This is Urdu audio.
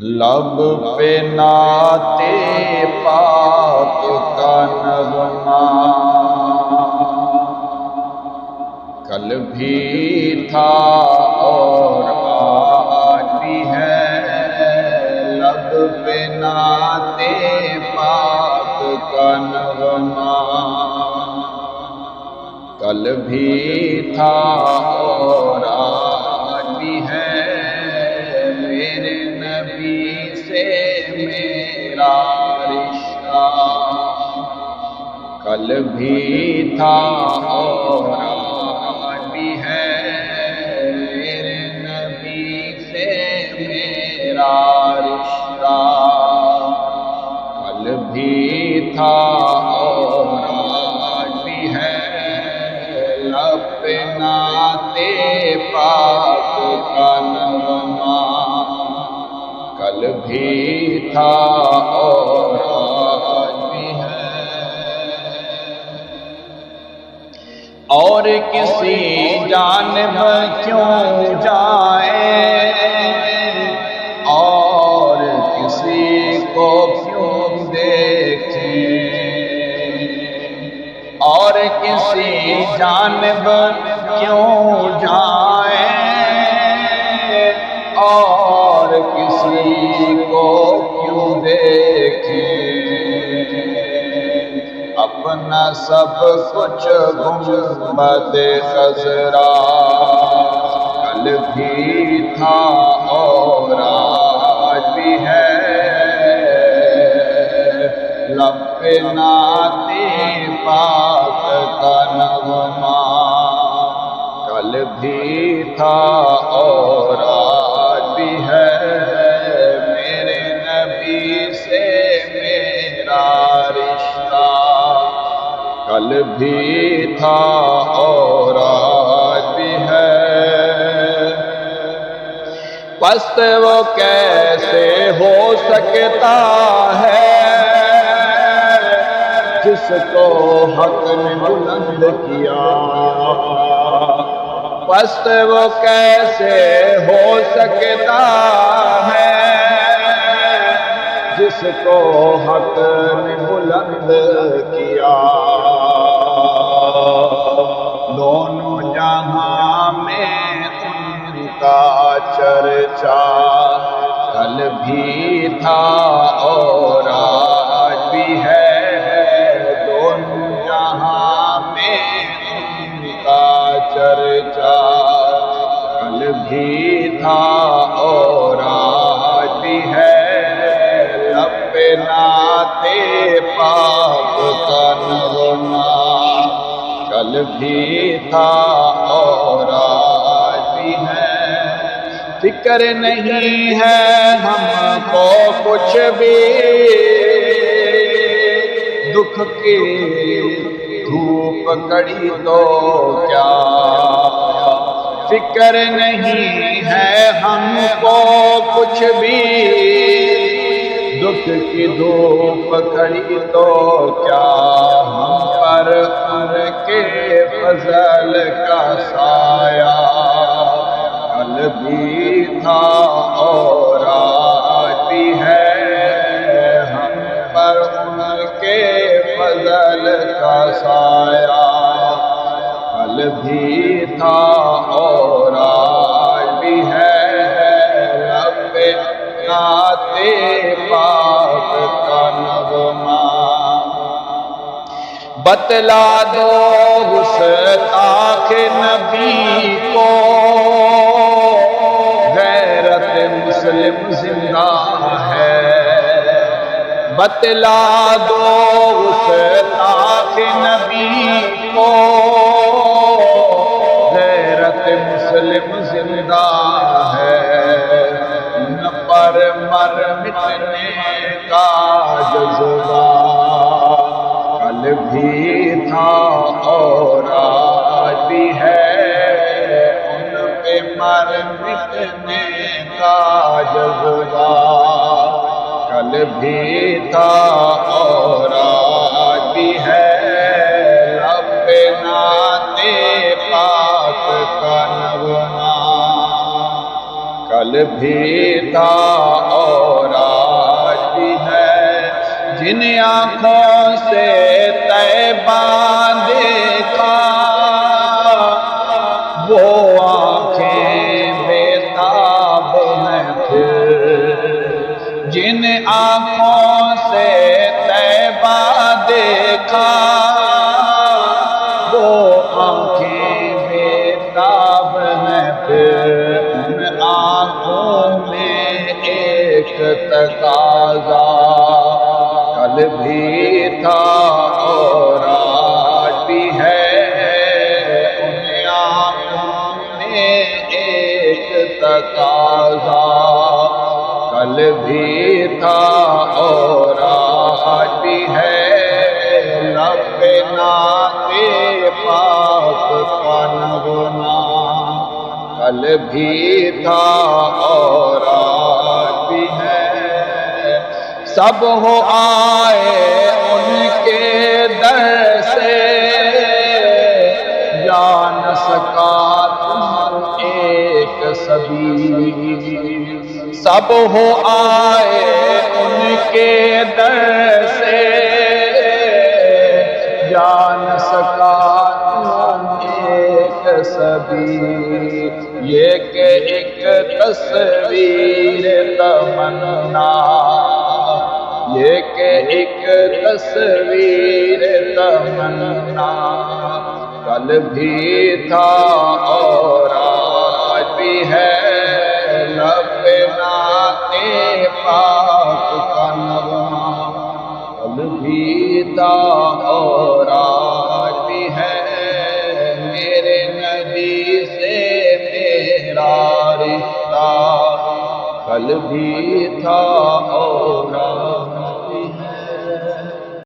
لب پہ نعت پاک کا نغمہ کل بھی تھا اور آج بھی ہے، لب پہ نعت پاک کا نغمہ کل بھی تھا اور آج بھی ہے، میرے نبی سے میرا رشتہ کل بھی تھا اور آج بھی ہے، میرے نبی سے میرا رشتہ کل بھی تھا اور آج بھی ہے، لب پہ نعت پاک کا نغمہ کل بھی تھا اور آج بھی ہے، اور کسی جانب کیوں جائیں اور کسی کو کیوں دیکھیں، اور کسی جانب کیوں جائیں اور کسی کو کیوں دیکھیں، اپنا سب کچھ گنبد خضرا کل بھی تھا اور آج بھی ہے، لب پہ نعت پاک کا نغمہ کل بھی تھا اور آج بھی ہے، میرے نبی سے میرا رشتہ کل بھی تھا اور آج بھی ہے، پس وہ کیسے ہو سکتا ہے جس کو حق نے بلند کیا، پس وہ کیسے ہو سکتا ہے جس کو حق نے بلند کیا، دونوں جہاں میں ان کا چرچا کل بھی تھا اور آج بھی ہے، چرچا کل بھی تھا اور آج بھی ہے، لب پہ نعت پاک کا نغمہ کل بھی تھا اور آج بھی ہے، فکر نہیں ہے ہم کو کچھ بھی دکھ کی دھوپ کڑی تو کیا، فکر نہیں ہے ہم کو کچھ بھی دکھ کی دھوپ کڑی تو کیا، ہم پر ان کے فضل کا سایہ کل بھی تھا اور آج بھی ہے، ہم پر ان کے فضل کا سایہ کل بھی تھا اور آج بھی ہے، لب پہ نعت پاک کا نغمہ بتلا دو گستاخ نبی کو غیرت مسلم زندہ ہے، بتلا دو گستاخ نبی کو غیرت مسلم زندہ ہے، ان پر مر مٹنے کا جذبہ کل بھی تھا اور آج بھی ہے، ان پہ مر مٹنے کا جذبہ کل بھی تھا اور آج بھی ہے، لب پہ نعت پاک کا نغمہ کل بھی تھا اور جن آنکھوں سے طیبہ دیکھا وہ آنکھیں بیتاب ہیں پھر، جن آنکھوں سے طیبہ دیکھا وہ آنکھیں بیتاب ہیں پھر، ان آنکھوں میں ایک تقاضا کل بھی تھا اور آج بھی ہے، ان آنکھوں میں ایک تقاضا کل بھی تھا اور آج بھی ہے، لب نعت پاک کا نغمہ کل بھی تھا اور آج بھی ہے، سب ہو آئے ان کے در سے، جا نہ سکا تم ایک سبیل، سب ہو آئے ان کے در سے، جا نہ سکا تم ایک سبیل، یہ کہ ایک تصویر تمنا، یہ کہ ایک تصویر تمنا کل بھی تھا اور آج بھی ہے، لب نعت پاک کا نغمہ کل بھی تھا اور آج بھی ہے، میرے نبی سے میرا رشتہ کل بھی تھا اور